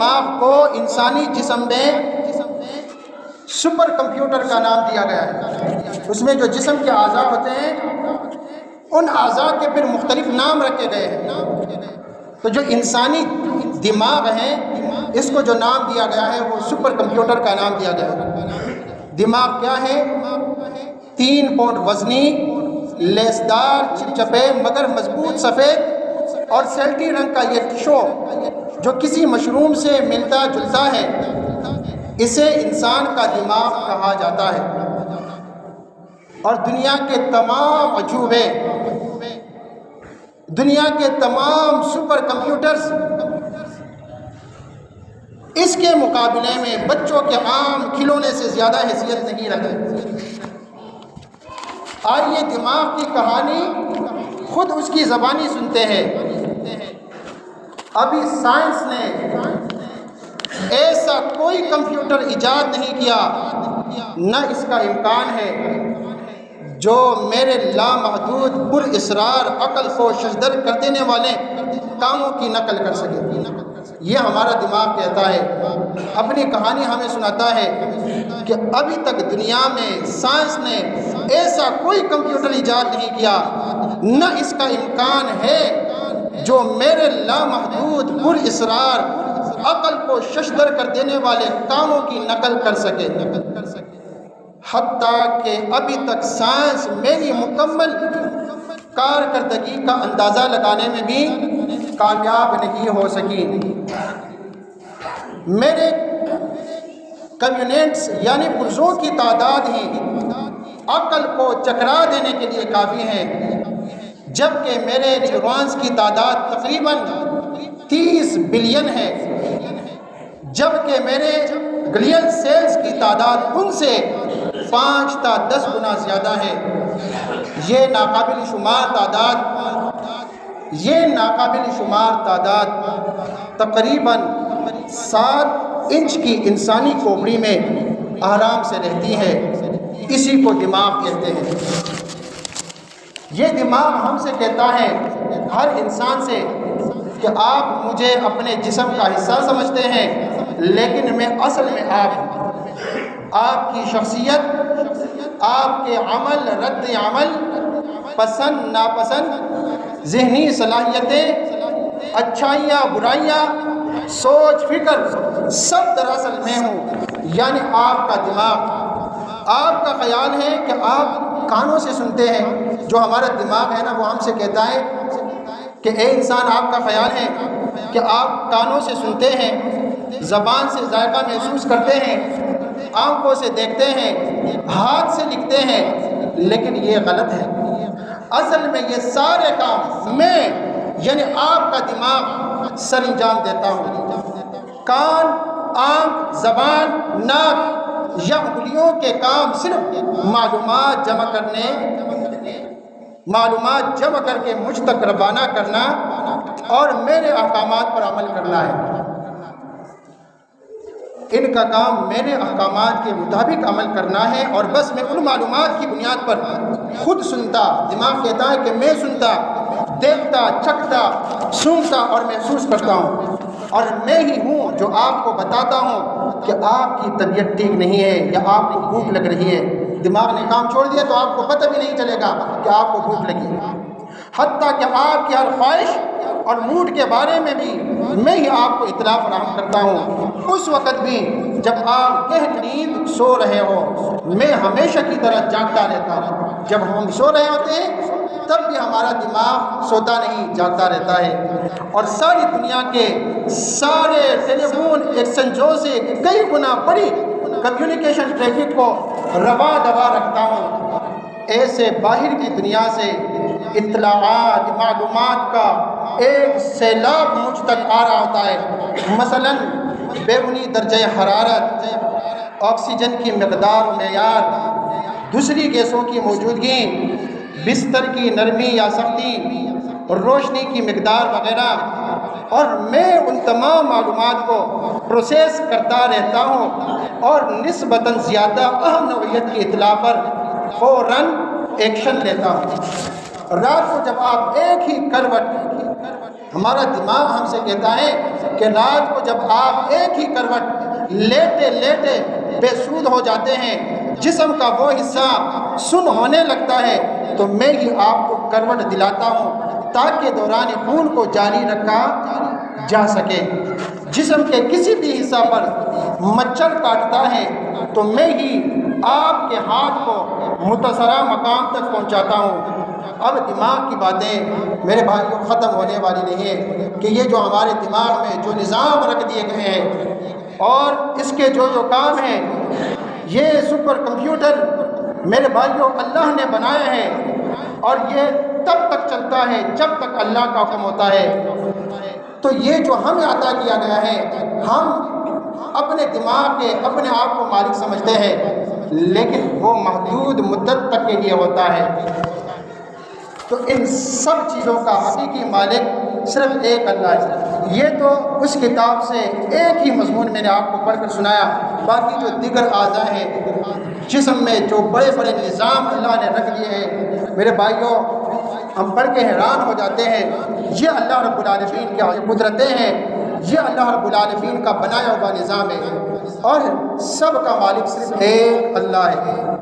دماغ کو انسانی جسم میں سپر کمپیوٹر کا نام دیا گیا ہے۔ اس میں جو جسم کے اعضاء ہوتے ہیں ان اعضاء کے پھر مختلف نام رکھے گئے ہیں۔ تو جو انسانی دماغ ہے اس کو جو نام دیا گیا ہے وہ سپر کمپیوٹر کا نام دیا گیا ہے۔ دماغ کیا ہے؟ 3 پاؤنڈ وزنی، لیسدار، چپچپے مگر مضبوط سفید اور سلیٹی رنگ کا یہ ٹشو جو کسی مشروم سے ملتا جلتا ہے، اسے انسان کا دماغ کہا جاتا ہے۔ اور دنیا کے تمام عجوبے، دنیا کے تمام سپر کمپیوٹرز اس کے مقابلے میں بچوں کے عام کھلونے سے زیادہ حیثیت نہیں رکھتے۔ آئیے دماغ کی کہانی خود اس کی زبانی سنتے ہیں۔ ابھی سائنس نے ایسا کوئی کمپیوٹر ایجاد نہیں کیا، نہ اس کا امکان ہے، جو میرے لامحدود پراسرار عقل کو ششدر کر دینے والے کاموں کی نقل کر سکے۔ یہ ہمارا دماغ کہتا ہے، اپنی کہانی ہمیں سناتا ہے کہ ابھی تک دنیا میں سائنس نے ایسا کوئی کمپیوٹر ایجاد نہیں کیا، نہ اس کا امکان ہے جو میرے لامحدود پراسرار عقل کو ششدر کر دینے والے کاموں کی نقل کر سکے۔ حتیٰ کہ ابھی تک سائنس میری مکمل کارکردگی کا اندازہ لگانے میں بھی کامیاب نہیں ہو سکی۔ میرے کمیونٹس یعنی پرزوں کی تعداد ہی عقل کو چکرا دینے کے لیے کافی ہے، جبکہ میرے نیورونز کی تعداد تقریباً 30 بلین ہے، جبکہ میرے گلیل سیلز کی تعداد ان سے 5 تا 10 گنا زیادہ ہے۔ یہ ناقابل شمار تعداد تقریباً 7 انچ کی انسانی کھوپڑی میں آرام سے رہتی ہے۔ اسی کو دماغ کہتے ہیں۔ یہ دماغ ہم سے کہتا ہے، ہر انسان سے، کہ آپ مجھے اپنے جسم کا حصہ سمجھتے ہیں، لیکن میں اصل میں آپ کی شخصیت، آپ کے عمل، رد عمل، پسند ناپسند، ذہنی صلاحیتیں، اچھائیاں برائیاں، سوچ فکر، سب دراصل میں ہوں، یعنی آپ کا دماغ۔ آپ کا خیال ہے کہ آپ کانوں سے سنتے ہیں، جو ہمارا دماغ ہے نا وہ ہم سے کہتا ہے کہ اے انسان، آپ کا خیال ہے کہ آپ کانوں سے سنتے ہیں، زبان سے ذائقہ محسوس کرتے ہیں، آنکھوں سے دیکھتے ہیں، ہاتھ سے لکھتے ہیں، لیکن یہ غلط ہے۔ اصل میں یہ سارے کام میں یعنی آپ کا دماغ سر انجام دیتا ہوں۔ کان، آنکھ، زبان، ناک یا انگلیوں کے کام صرف معلومات جمع کر کے مجھ تک روانہ کرنا اور میرے احکامات پر عمل کرنا ہے۔ ان کا کام میرے احکامات کے مطابق عمل کرنا ہے، اور بس میں ان معلومات کی بنیاد پر خود سنتا، دماغ کہتا ہے کہ میں سنتا، دیکھتا، چکھتا، سونگتا اور محسوس کرتا ہوں، اور میں ہی ہوں جو آپ کو بتاتا ہوں کہ آپ کی طبیعت ٹھیک نہیں ہے یا آپ کو بھوک لگ رہی ہے۔ دماغ نے کام چھوڑ دیا تو آپ کو پتہ بھی نہیں چلے گا کہ آپ کو بھوک لگی ہے۔ حتیٰ کہ آپ کی ہر خواہش اور موڈ کے بارے میں بھی میں ہی آپ کو اطلاع فراہم کرتا ہوں۔ اس وقت بھی جب آپ گہری نیند سو رہے ہو، میں ہمیشہ کی طرح جاگتا رہتا ہوں۔ جب ہم سو رہے ہوتے ہیں تب بھی ہمارا دماغ سوتا نہیں، جاگتا رہتا ہے، اور ساری دنیا کے سارے ٹیلی فون ایکسچینجوں سے کئی گنا بڑی کمیونیکیشن ٹریفک کو روا دبا رکھتا ہوں۔ ایسے باہر کی دنیا سے اطلاعات، معلومات کا ایک سیلاب مجھ تک آ رہا ہوتا ہے، مثلاً بیرونی درجہ حرارت، آکسیجن کی مقدار و معیار، دوسری گیسوں کی موجودگی، بستر کی نرمی یا سختی، روشنی کی مقدار وغیرہ، اور میں ان تمام معلومات کو پروسیس کرتا رہتا ہوں اور نسبتاً زیادہ اہم نوعیت کی اطلاع پر فوراً ایکشن لیتا ہوں۔ رات کو جب آپ ایک ہی کروٹ، ہمارا دماغ ہم سے کہتا ہے کہ رات کو جب آپ ایک ہی کروٹ لیٹے لیٹے بے سود ہو جاتے ہیں، جسم کا وہ حصہ سن ہونے لگتا ہے، تو میں ہی آپ کو کروٹ دلاتا ہوں تاکہ دوران خون کو جاری رکھا جا سکے۔ جسم کے کسی بھی حصہ پر مچھر کاٹتا ہے تو میں ہی آپ کے ہاتھ کو متصرہ مقام تک پہنچاتا ہوں۔ اب دماغ کی باتیں میرے بھائیوں ختم ہونے والی نہیں ہے کہ یہ جو ہمارے دماغ میں جو نظام رکھ دیے گئے ہیں اور اس کے جو کام ہیں، یہ سپر کمپیوٹر میرے بھائیوں اللہ نے بنایا ہے، اور یہ تب تک چلتا ہے جب تک اللہ کا حکم ہوتا ہے۔ تو یہ جو ہمیں عطا کیا گیا ہے، ہم اپنے دماغ کے اپنے آپ کو مالک سمجھتے ہیں، لیکن وہ محدود مدت تک کے لیے ہوتا ہے۔ تو ان سب چیزوں کا حقیقی مالک صرف ایک اللہ ہے۔ یہ تو اس کتاب سے ایک ہی مضمون میں نے آپ کو پڑھ کر سنایا، باقی جو دیگر اعضاء ہیں جسم میں جو بڑے بڑے نظام اللہ نے رکھ دیے ہیں، میرے بھائیوں ہم پڑھ کے حیران ہو جاتے ہیں۔ یہ اللہ رب العالمین کی قدرتیں ہیں، یہ اللہ رب العالمین کا بنایا ہوا نظام ہے، اور سب کا مالک صرف ایک اللہ ہے۔